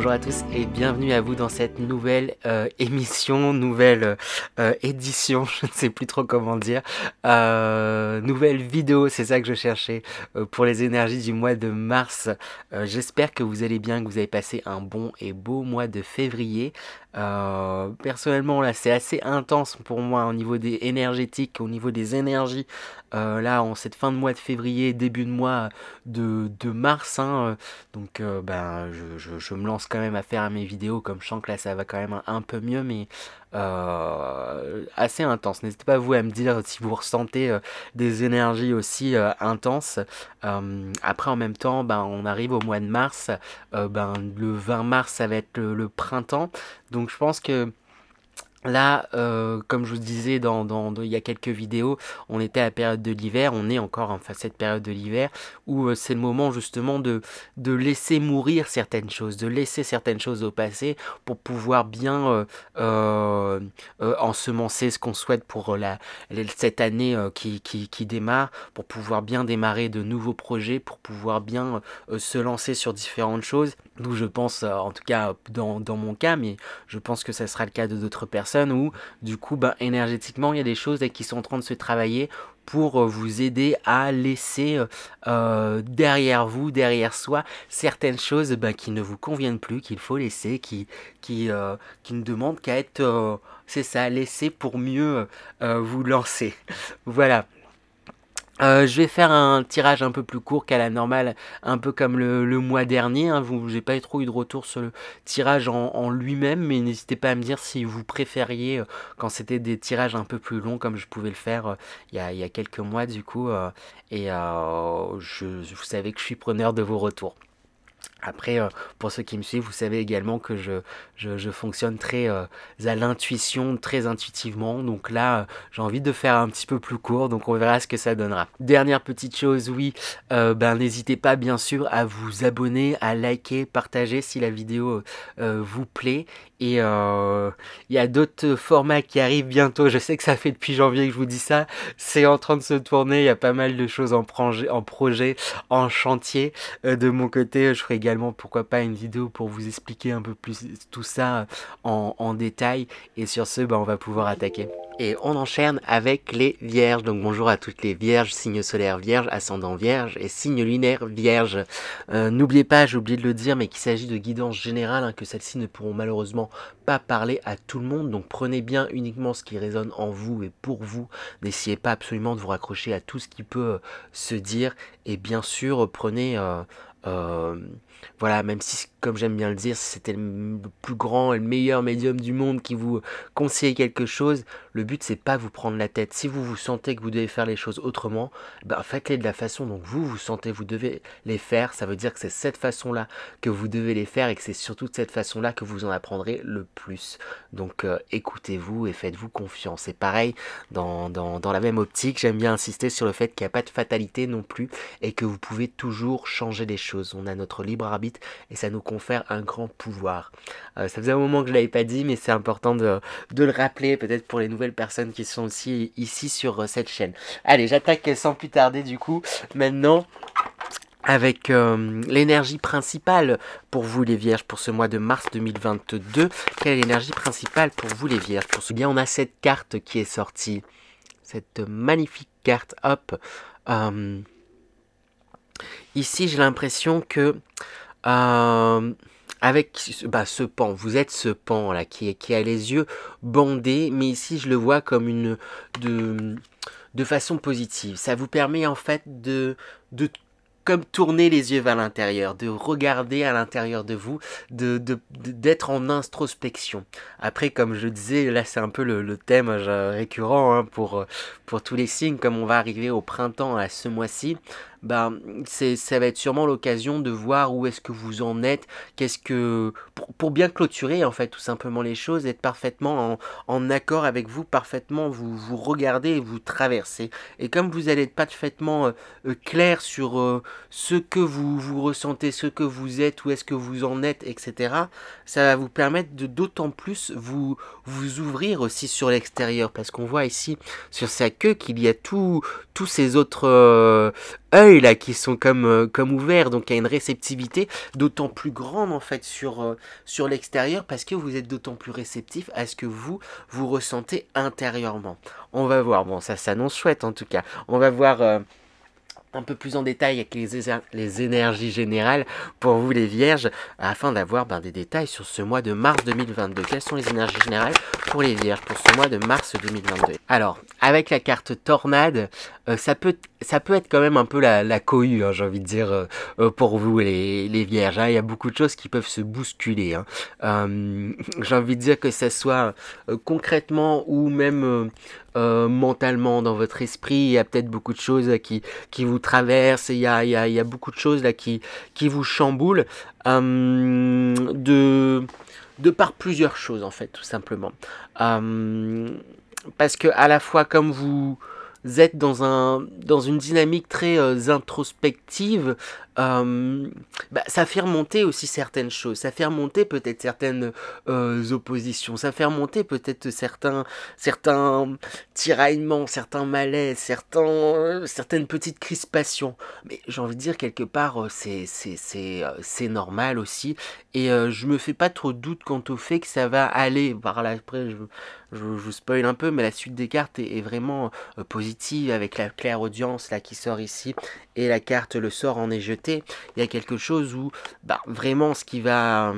bonjour à tous et bienvenue à vous dans cette nouvelle émission, nouvelle édition, je ne sais plus trop comment dire, nouvelle vidéo, c'est ça que je cherchais pour les énergies du mois de mars. J'espère que vous allez bien, que vous avez passé un bon et beau mois de février. Personnellement là c'est assez intense pour moi au niveau des énergétiques, au niveau des énergies là en cette fin de mois de février, début de mois de mars hein, donc je me lance quand même à faire mes vidéos comme je sens que là ça va quand même un peu mieux mais assez intense. N'hésitez pas vous à me dire si vous ressentez des énergies aussi intenses. Après en même temps on arrive au mois de mars, le 20 mars ça va être le printemps, donc je pense que là, comme je vous disais il y a quelques vidéos, on était à la période de l'hiver, on est encore en cette période de l'hiver où c'est le moment justement de laisser mourir certaines choses, de laisser certaines choses au passé pour pouvoir bien ensemencer ce qu'on souhaite pour cette année qui démarre, pour pouvoir bien démarrer de nouveaux projets, pour pouvoir bien se lancer sur différentes choses. D'où je pense, en tout cas dans mon cas, mais je pense que ça sera le cas de d'autres personnes, où du coup énergétiquement il y a des choses qui sont en train de se travailler pour vous aider à laisser derrière vous, derrière soi, certaines choses qui ne vous conviennent plus, qu'il faut laisser, qui ne demandent qu'à être, c'est ça, laisser pour mieux vous lancer. Voilà. Je vais faire un tirage un peu plus court qu'à la normale, un peu comme le mois dernier. Hein. J'ai pas trop eu de retour sur le tirage en lui-même, mais n'hésitez pas à me dire si vous préfériez quand c'était des tirages un peu plus longs, comme je pouvais le faire il y a quelques mois du coup. Vous savez que je suis preneur de vos retours. Après, pour ceux qui me suivent, vous savez également que je fonctionne très à l'intuition, très intuitivement. Donc là, j'ai envie de faire un petit peu plus court, donc on verra ce que ça donnera. Dernière petite chose, oui, n'hésitez pas bien sûr à vous abonner, à liker, partager si la vidéo vous plaît. Et il y a d'autres formats qui arrivent bientôt. Je sais que ça fait depuis janvier que je vous dis ça. C'est en train de se tourner. Il y a pas mal de choses en projet, en chantier. De mon côté, je ferai également, pourquoi pas, une vidéo pour vous expliquer un peu plus tout ça en détail. Et sur ce, on va pouvoir attaquer. Et on enchaîne avec les vierges. Donc bonjour à toutes les vierges, signe solaire vierge, ascendant vierge et signe lunaire vierge. N'oubliez pas, j'ai oublié de le dire, mais qu'il s'agit de guidance générale, hein, que celles-ci ne pourront malheureusement pas parler à tout le monde. Donc prenez bien uniquement ce qui résonne en vous et pour vous. N'essayez pas absolument de vous raccrocher à tout ce qui peut se dire. Et bien sûr, prenez... voilà, même si, comme j'aime bien le dire, si c'était le plus grand et le meilleur médium du monde qui vous conseille quelque chose, le but c'est pas vous prendre la tête. Si vous vous sentez que vous devez faire les choses autrement, faites-les de la façon dont vous sentez vous devez les faire. Ça veut dire que c'est cette façon-là que vous devez les faire et que c'est surtout de cette façon-là que vous en apprendrez le plus. Donc écoutez-vous et faites-vous confiance. Et pareil, dans la même optique, j'aime bien insister sur le fait qu'il n'y a pas de fatalité non plus et que vous pouvez toujours changer les choses. On a notre libre arbitre et ça nous confère un grand pouvoir. Ça faisait un moment que je ne l'avais pas dit, mais c'est important de le rappeler, peut-être pour les nouvelles personnes qui sont aussi ici sur cette chaîne. Allez, j'attaque sans plus tarder du coup, maintenant avec l'énergie principale pour vous les vierges pour ce mois de mars 2022. Quelle est l'énergie principale pour vous les vierges? Pour ce bien, on a cette carte qui est sortie, cette magnifique carte, hop. Ici, j'ai l'impression que avec ce pan, vous êtes ce pan là qui a les yeux bandés, mais ici je le vois comme de façon positive. Ça vous permet en fait de comme tourner les yeux vers l'intérieur, de regarder à l'intérieur de vous, d'être en introspection. Après, comme je disais, là c'est un peu le thème récurrent hein, pour tous les signes, comme on va arriver au printemps à ce mois-ci. Ça va être sûrement l'occasion de voir où est-ce que vous en êtes, pour bien clôturer en fait tout simplement les choses, être parfaitement en accord avec vous, parfaitement vous regardez et vous traversez. Et comme vous allez être parfaitement clair sur ce que vous ressentez, ce que vous êtes, où est-ce que vous en êtes, etc., ça va vous permettre de d'autant plus vous ouvrir aussi sur l'extérieur, parce qu'on voit ici sur sa queue qu'il y a tous ces autres œils là qui sont comme ouverts, donc il y a une réceptivité d'autant plus grande en fait sur l'extérieur parce que vous êtes d'autant plus réceptif à ce que vous ressentez intérieurement. On va voir, bon ça s'annonce chouette en tout cas, on va voir un peu plus en détail avec les énergies générales pour vous les vierges, afin d'avoir des détails sur ce mois de mars 2022. Quelles sont les énergies générales pour les vierges pour ce mois de mars 2022? Alors, avec la carte tornade, ça peut être quand même un peu la cohue, hein, j'ai envie de dire, pour vous les vierges. Hein. Il y a beaucoup de choses qui peuvent se bousculer. Hein. J'ai envie de dire que ça soit concrètement ou même mentalement dans votre esprit, il y a peut-être beaucoup de choses qui vous traversent, et il y a beaucoup de choses là qui vous chamboulent de par plusieurs choses en fait, tout simplement. Parce que à la fois comme vous êtes dans une dynamique très introspective, ça fait remonter aussi certaines choses, ça fait remonter peut-être certaines oppositions, ça fait remonter peut-être certains tiraillements, certains malaises, certaines petites crispations. Mais j'ai envie de dire quelque part, c'est normal aussi, et je me fais pas trop de doute quant au fait que ça va aller par là. Après, je vous spoil un peu, mais la suite des cartes est vraiment positive avec la claire audience là qui sort ici et la carte le sort en est jeté. Il y a quelque chose où vraiment ce qui va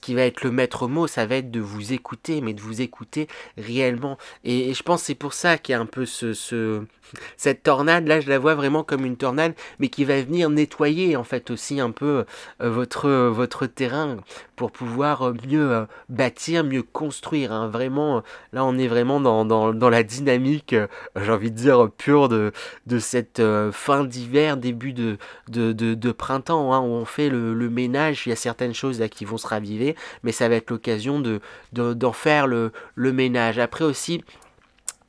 être le maître mot, ça va être de vous écouter, mais de vous écouter réellement. Et je pense que c'est pour ça qu'il y a un peu cette tornade là, je la vois vraiment comme une tornade, mais qui va venir nettoyer en fait aussi un peu votre terrain pour pouvoir mieux bâtir, mieux construire. Hein. Vraiment, là on est vraiment dans la dynamique, j'ai envie de dire pure de cette fin d'hiver, début de printemps, hein, où on fait le ménage. Il y a certaines choses là qui vont se raviver, mais ça va être l'occasion d'en faire le ménage. Après aussi,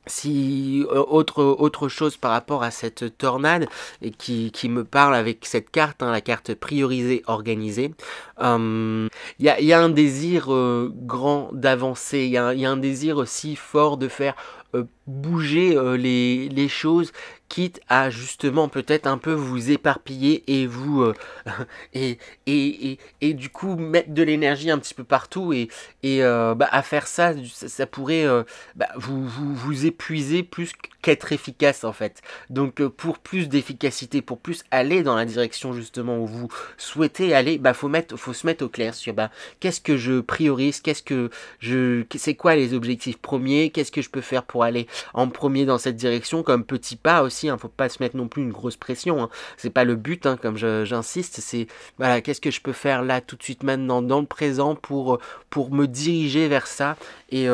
si autre chose par rapport à cette tornade et qui me parle avec cette carte, hein, la carte priorisée organisée, il y a un désir grand d'avancer, il y a un désir aussi fort de faire bouger les choses, quitte à justement peut-être un peu vous éparpiller et vous et du coup mettre de l'énergie un petit peu partout, et à faire ça, ça pourrait vous épuiser plus qu'être efficace en fait. Donc pour plus d'efficacité, pour plus aller dans la direction justement où vous souhaitez aller, faut se mettre au clair sur qu'est-ce que je priorise, c'est quoi les objectifs premiers, qu'est-ce que je peux faire pour aller en premier dans cette direction, comme petit pas aussi, hein, faut pas se mettre non plus une grosse pression, hein, c'est pas le but, hein, comme j'insiste, c'est voilà, qu'est-ce que je peux faire là tout de suite maintenant dans le présent pour me diriger vers ça, et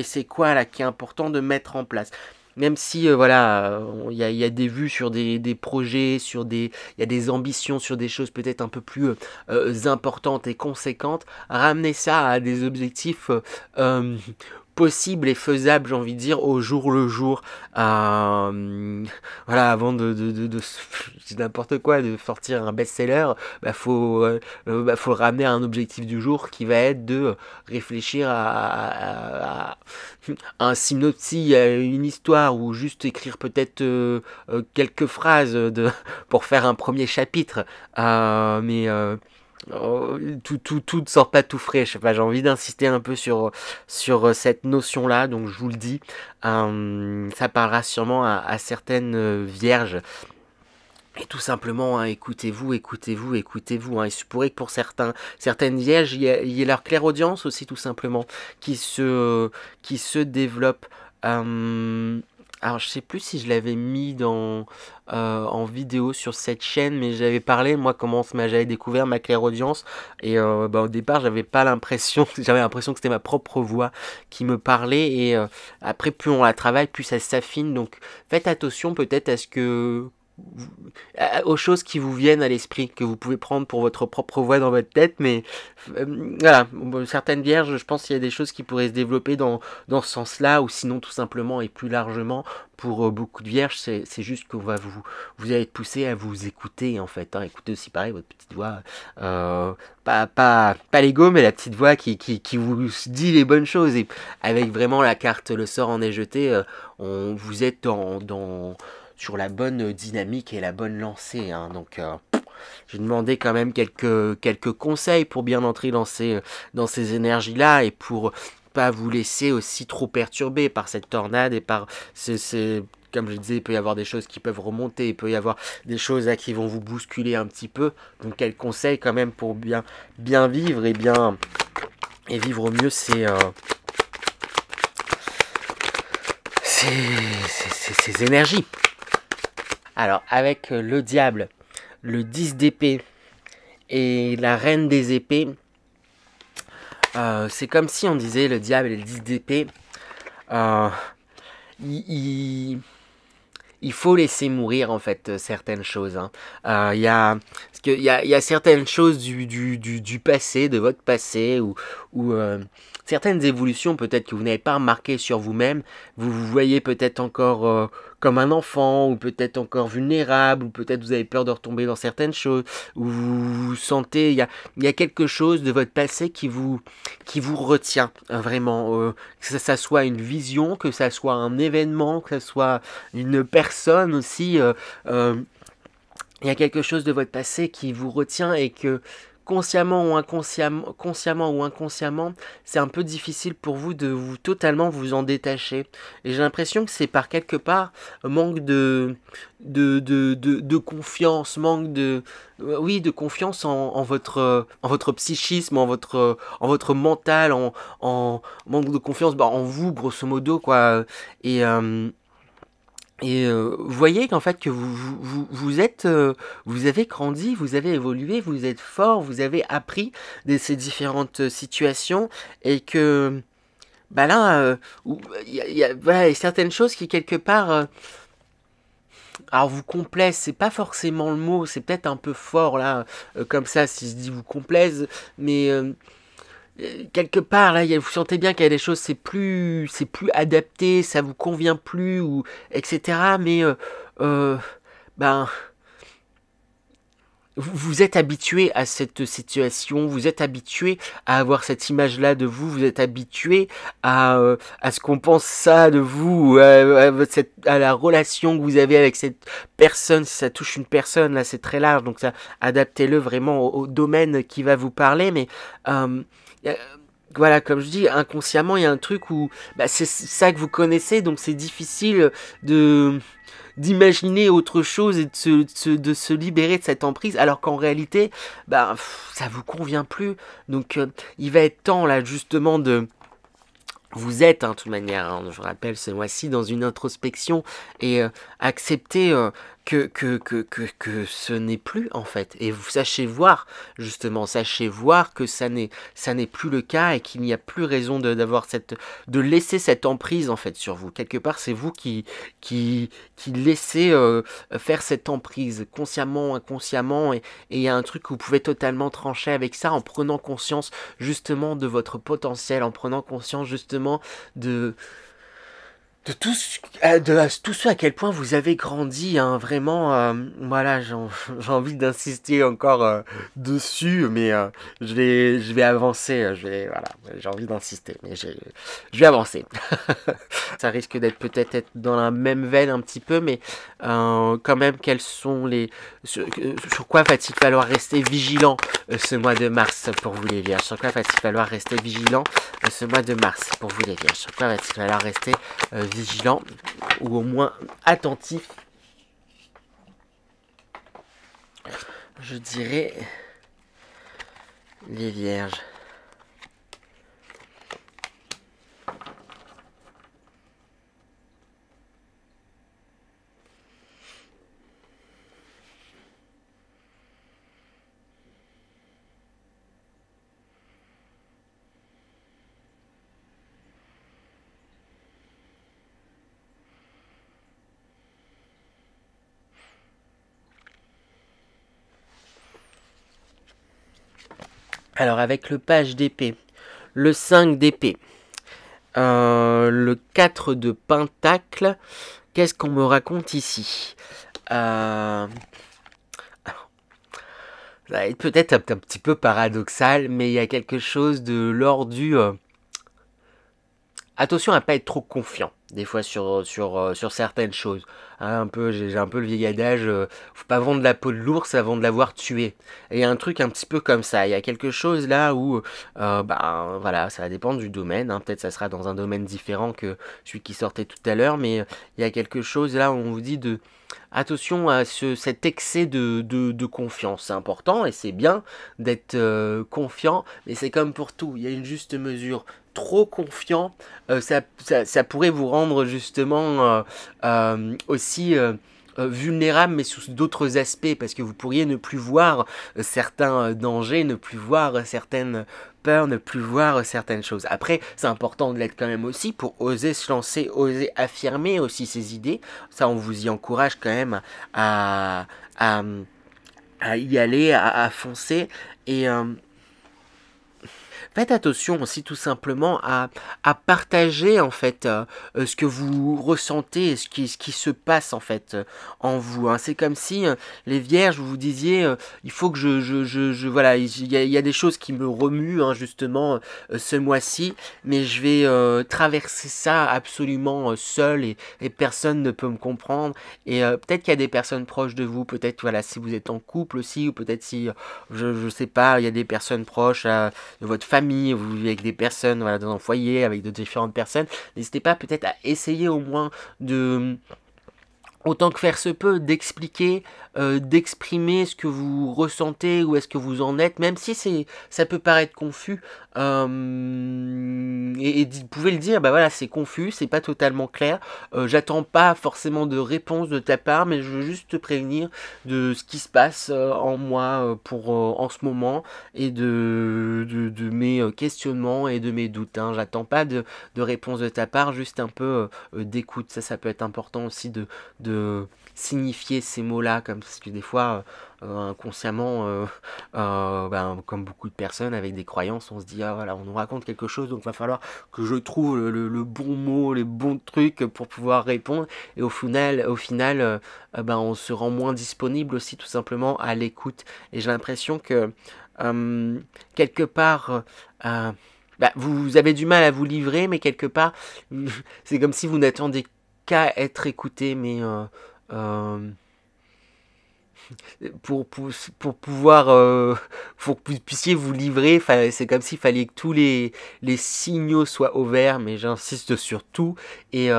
c'est quoi là qui est important de mettre en place. Même si il y a des vues sur des projets, il y a des ambitions sur des choses peut-être un peu plus importantes et conséquentes, ramener ça à des objectifs possible et faisable, j'ai envie de dire, au jour le jour. Voilà, avant de n'importe quoi, de sortir un best-seller, faut le ramener à un objectif du jour qui va être de réfléchir à un synopsis, à une histoire, ou juste écrire peut-être quelques phrases pour faire un premier chapitre. Tout ne sort pas tout frais, je sais pas, j'ai envie d'insister un peu sur cette notion là, donc je vous le dis, ça parlera sûrement à certaines vierges, et tout simplement, hein, écoutez-vous, hein. Il se pourrait que pour certaines vierges, il y ait leur clairaudience aussi, tout simplement, qui se développe. Alors je sais plus si je l'avais mis en vidéo sur cette chaîne, mais j'avais parlé moi j'avais découvert ma clairaudience, et au départ j'avais l'impression que c'était ma propre voix qui me parlait, et après plus on la travaille, plus ça s'affine, donc faites attention peut-être à ce que aux choses qui vous viennent à l'esprit, que vous pouvez prendre pour votre propre voix dans votre tête, mais voilà, certaines vierges, je pense qu'il y a des choses qui pourraient se développer dans ce sens-là, ou sinon tout simplement et plus largement, pour beaucoup de vierges, c'est juste que vous allez être poussé à vous écouter en fait, hein. Écoutez aussi pareil votre petite voix, pas l'ego, mais la petite voix qui vous dit les bonnes choses, et avec vraiment la carte le sort en est jeté, vous êtes sur la bonne dynamique et la bonne lancée, hein. Donc j'ai demandé quand même quelques conseils pour bien entrer dans ces énergies-là et pour pas vous laisser aussi trop perturber par cette tornade et par comme je disais, il peut y avoir des choses qui peuvent remonter, il peut y avoir des choses qui vont vous bousculer un petit peu. Donc quels conseils quand même pour bien vivre et vivre au mieux ces énergies. Alors avec le diable, le 10 d'épée et la reine des épées, c'est comme si on disait le diable et le 10 d'épée, il faut laisser mourir en fait certaines choses, hein. Parce qu'il y a certaines choses du passé, de votre passé, ou certaines évolutions peut-être que vous n'avez pas remarquées sur vous-même. Vous vous voyez peut-être encore comme un enfant, ou peut-être encore vulnérable, ou peut-être vous avez peur de retomber dans certaines choses, ou vous sentez, il y a quelque chose de votre passé qui vous retient, vraiment. Que ça soit une vision, que ça soit un événement, que ça soit une personne aussi, il y a quelque chose de votre passé qui vous retient et que consciemment ou inconsciemment, c'est un peu difficile pour vous de totalement vous en détacher. Et j'ai l'impression que c'est par quelque part manque de confiance, manque de confiance en votre psychisme, en votre mental, en manque de confiance en vous, grosso modo, quoi. Et vous voyez qu'en fait que vous avez grandi, vous avez évolué, vous êtes fort, vous avez appris de ces différentes situations et que bah là, voilà, il y a certaines choses qui quelque part, alors vous complaisent, c'est pas forcément le mot, c'est peut-être un peu fort là, comme ça si je dis vous complaise, mais quelque part là, vous sentez bien qu'il y a des choses, c'est plus adapté, ça vous convient plus, ou etc. Mais euh, ben vous êtes habitué à cette situation, vous êtes habitué à avoir cette image-là de vous, vous êtes habitué à ce qu'on pense ça de vous, à la relation que vous avez avec cette personne. Si ça touche une personne, là c'est très large, donc ça, adaptez-le vraiment au domaine qui va vous parler, mais y a- voilà, comme je dis, inconsciemment, il y a un truc où c'est ça que vous connaissez, donc c'est difficile de d'imaginer autre chose et de se libérer de cette emprise, alors qu'en réalité, ça vous convient plus. Donc, il va être temps, là, justement, de... Vous êtes, hein, de toute manière, hein, je rappelle, ce mois-ci, dans une introspection et accepter que ce n'est plus, en fait. Et vous sachez voir, justement, sachez voir que ça n'est plus le cas et qu'il n'y a plus raison de laisser cette emprise, en fait, sur vous. Quelque part, c'est vous qui laissez faire cette emprise, consciemment, inconsciemment, et il y a un truc où vous pouvez totalement trancher avec ça en prenant conscience, justement, de votre potentiel, en prenant conscience, justement, de tout ce à quel point vous avez grandi, hein, vraiment, voilà, j'ai envie d'insister encore dessus, mais je vais avancer, voilà, j'ai envie d'insister, mais je vais avancer. Ça risque d'être peut-être être dans la même veine un petit peu, mais quand même, quels sont sur quoi va-t-il falloir rester vigilant ce mois de mars pour vous les vierges? Sur quoi va-t-il falloir rester vigilant ce mois de mars pour vous les vierges? Sur quoi va-t-il falloir rester vigilant ou au moins attentif, je dirais, les vierges? Alors avec le page d'épée, le 5 d'épée, le 4 de pentacle, qu'est-ce qu'on me raconte ici? Ça va être peut-être un petit peu paradoxal, mais il y a quelque chose de l'ordre du... attention à pas être trop confiant des fois sur certaines choses. Hein, j'ai un peu le vieil adage, faut pas vendre la peau de l'ours avant de l'avoir tué. Et il y a un truc un petit peu comme ça. Il y a quelque chose là où, voilà, ça va dépendre du domaine. Hein. Peut-être ça sera dans un domaine différent que celui qui sortait tout à l'heure, mais il y a quelque chose là où on vous dit de attention à cet excès de confiance. C'est important et c'est bien d'être confiant, mais c'est comme pour tout. Il y a une juste mesure. Trop confiant, ça pourrait vous rendre justement aussi vulnérable, mais sous d'autres aspects, parce que vous pourriez ne plus voir certains dangers, ne plus voir certaines peurs, ne plus voir certaines choses. Après, c'est important de l'être quand même aussi pour oser se lancer, oser affirmer aussi ses idées. Ça, on vous y encourage quand même à, à, à y aller, à foncer. Et faites attention aussi tout simplement à partager en fait ce que vous ressentez et ce qui se passe en fait en vous. Hein. C'est comme si les vierges, vous vous disiez, il faut que voilà, il y a des choses qui me remuent hein, justement ce mois-ci, mais je vais traverser ça absolument seul et personne ne peut me comprendre. Et peut-être qu'il y a des personnes proches de vous, peut-être voilà si vous êtes en couple aussi, ou peut-être si, je sais pas, il y a des personnes proches de votre famille, vous vivez avec des personnes voilà, dans un foyer, avec de différentes personnes, n'hésitez pas peut-être à essayer au moins de, autant que faire se peut, d'expliquer, d'exprimer ce que vous ressentez, où est-ce que vous en êtes, même si ça peut paraître confus, et vous pouvez le dire, bah voilà, c'est confus, c'est pas totalement clair, j'attends pas forcément de réponse de ta part, mais je veux juste te prévenir de ce qui se passe en moi en ce moment, et de mes questionnements et de mes doutes. Hein. J'attends pas de réponse de ta part, juste un peu d'écoute, ça peut être important aussi de signifier ces mots-là, comme parce que des fois, inconsciemment, comme beaucoup de personnes avec des croyances, on se dit, ah voilà, on nous raconte quelque chose, donc il va falloir que je trouve le bon mot, les bons trucs pour pouvoir répondre, et au final on se rend moins disponible aussi tout simplement à l'écoute, et j'ai l'impression que quelque part, vous avez du mal à vous livrer, mais quelque part, c'est comme si vous n'attendiez qu'à être écouté, mais euh, pour pouvoir, pour que vous puissiez vous livrer, c'est comme s'il fallait que tous les signaux soient ouverts, mais j'insiste sur tout, et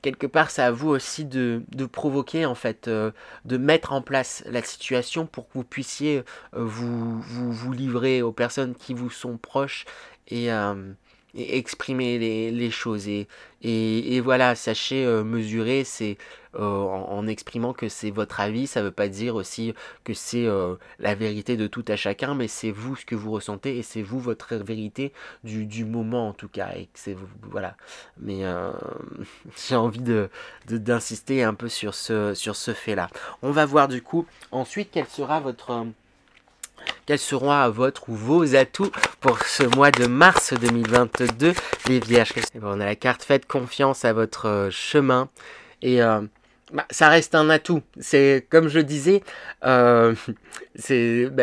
quelque part, c'est à vous aussi de provoquer, en fait, de mettre en place la situation pour que vous puissiez vous livrer aux personnes qui vous sont proches, et, euh, et exprimer les choses. Et voilà, sachez mesurer, c'est en exprimant que c'est votre avis, ça veut pas dire aussi que c'est la vérité de tout à chacun, mais c'est vous ce que vous ressentez et c'est vous votre vérité du moment en tout cas. Et que c'est voilà. Mais j'ai envie d'insister un peu sur ce fait-là. On va voir du coup ensuite quel sera votre quels seront votre ou vos atouts pour ce mois de mars 2022, les vierges. On a la carte faites confiance à votre chemin et ça reste un atout. C'est comme je disais,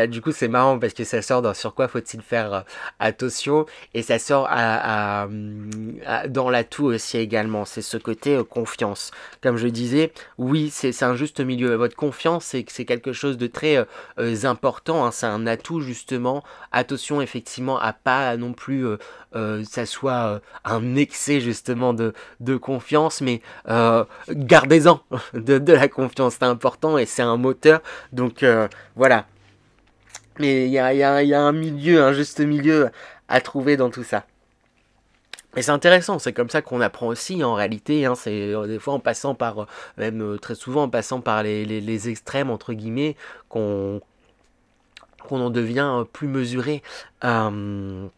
du coup c'est marrant parce que ça sort dans sur quoi faut-il faire attention et ça sort dans l'atout aussi également. C'est ce côté confiance. Comme je disais, oui c'est un juste milieu. Votre confiance c'est quelque chose de très important. Hein. C'est un atout justement. Attention effectivement à pas non plus ça soit un excès justement de confiance, mais gardez-en de la confiance, c'est important et c'est un moteur, donc voilà. Mais il y a un milieu, un juste milieu à trouver dans tout ça. Et c'est intéressant, c'est comme ça qu'on apprend aussi en réalité, hein, c'est des fois en passant par, même très souvent en passant par les extrêmes entre guillemets, qu'on en devient plus mesuré. On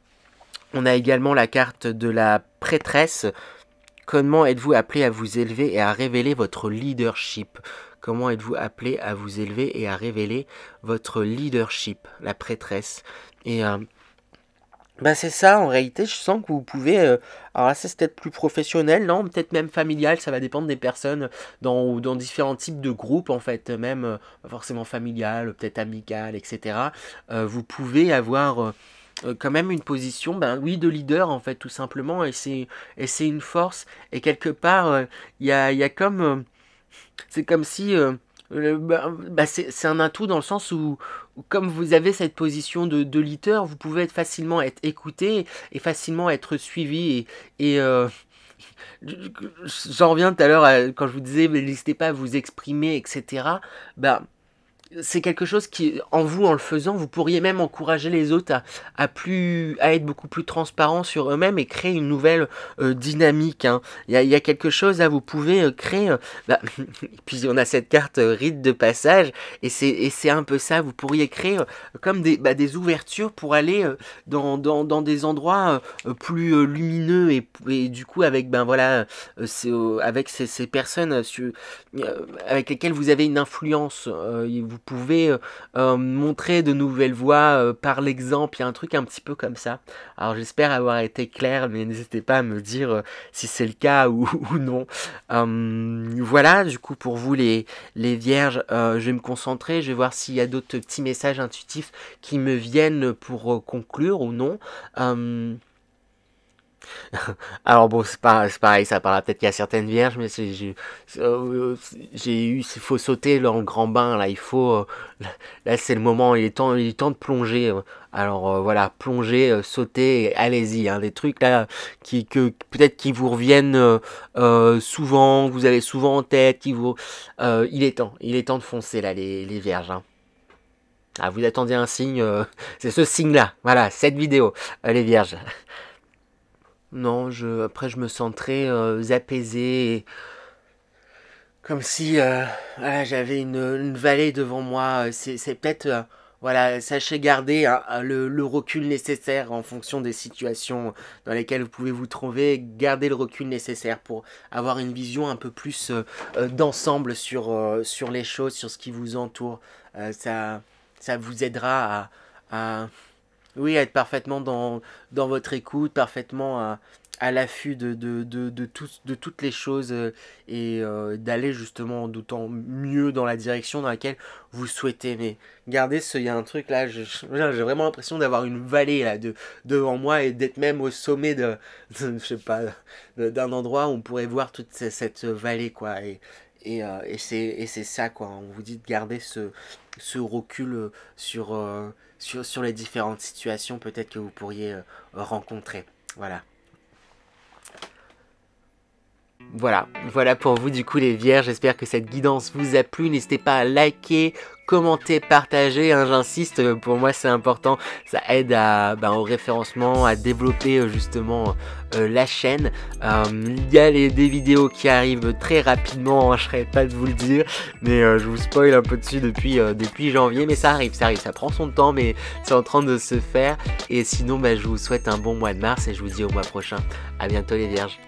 a également la carte de la prêtresse. Comment êtes-vous appelé à vous élever et à révéler votre leadership? Comment êtes-vous appelé à vous élever et à révéler votre leadership, la prêtresse? Et c'est ça, en réalité, je sens que vous pouvez... alors là, c'est peut-être plus professionnel, non? Peut-être même familial, ça va dépendre des personnes dans différents types de groupes, en fait, même pas forcément familial, peut-être amical, etc. Vous pouvez avoir quand même une position, ben oui, de leader en fait, tout simplement, et c'est une force. Et quelque part, il y a comme, c'est comme si, c'est un atout dans le sens où comme vous avez cette position de leader, vous pouvez être facilement être écouté et facilement être suivi. J'en reviens tout à l'heure quand je vous disais, mais n'hésitez pas à vous exprimer, etc. Ben, c'est quelque chose qui, en vous, en le faisant, vous pourriez même encourager les autres à être beaucoup plus transparents sur eux-mêmes et créer une nouvelle dynamique. Hein. Il y a quelque chose là, vous pouvez créer. Puis on a cette carte rite de passage et c'est un peu ça. Vous pourriez créer comme des ouvertures pour aller dans des endroits plus lumineux et du coup avec avec ces personnes avec lesquelles vous avez une influence. Vous pouvez montrer de nouvelles voies par l'exemple. Il y a un truc un petit peu comme ça. Alors j'espère avoir été clair, mais n'hésitez pas à me dire si c'est le cas ou non. Voilà, du coup pour vous les vierges, je vais me concentrer, je vais voir s'il y a d'autres petits messages intuitifs qui me viennent pour conclure ou non. Alors bon, c'est pareil, ça parlera peut-être qu'il y a certaines vierges, mais j'ai eu, il faut sauter dans le grand bain, là, il faut, là c'est le moment, il est temps de plonger. Alors voilà, plonger, sauter, allez-y, hein, des trucs là que peut-être qui vous reviennent souvent, que vous avez souvent en tête, il est temps de foncer là, les vierges. Hein. Ah, vous attendiez un signe, c'est ce signe-là, voilà, cette vidéo, les vierges. Non, après je me sens très apaisé, comme si voilà, j'avais une vallée devant moi. C'est peut-être, voilà, sachez garder le recul nécessaire en fonction des situations dans lesquelles vous pouvez vous trouver. Gardez le recul nécessaire pour avoir une vision un peu plus d'ensemble sur les choses, sur ce qui vous entoure. Ça vous aidera oui, être parfaitement dans votre écoute, parfaitement à l'affût de toutes les choses et d'aller justement d'autant mieux dans la direction dans laquelle vous souhaitez. Mais regardez, il y a un truc là, j'ai vraiment l'impression d'avoir une vallée là devant moi et d'être même au sommet je sais pas, d'un endroit où on pourrait voir toute cette vallée quoi. Et c'est ça quoi, on vous dit de garder ce recul sur les différentes situations peut-être que vous pourriez rencontrer. Voilà. Voilà pour vous du coup les vierges, j'espère que cette guidance vous a plu, n'hésitez pas à liker, commenter, partager, hein, j'insiste, pour moi c'est important, ça aide au référencement, à développer justement la chaîne. Il y a des vidéos qui arrivent très rapidement, hein, je serais pas de vous le dire, mais je vous spoil un peu dessus depuis janvier, mais ça arrive, ça prend son temps, mais c'est en train de se faire, et sinon je vous souhaite un bon mois de mars, et je vous dis au mois prochain, à bientôt les vierges.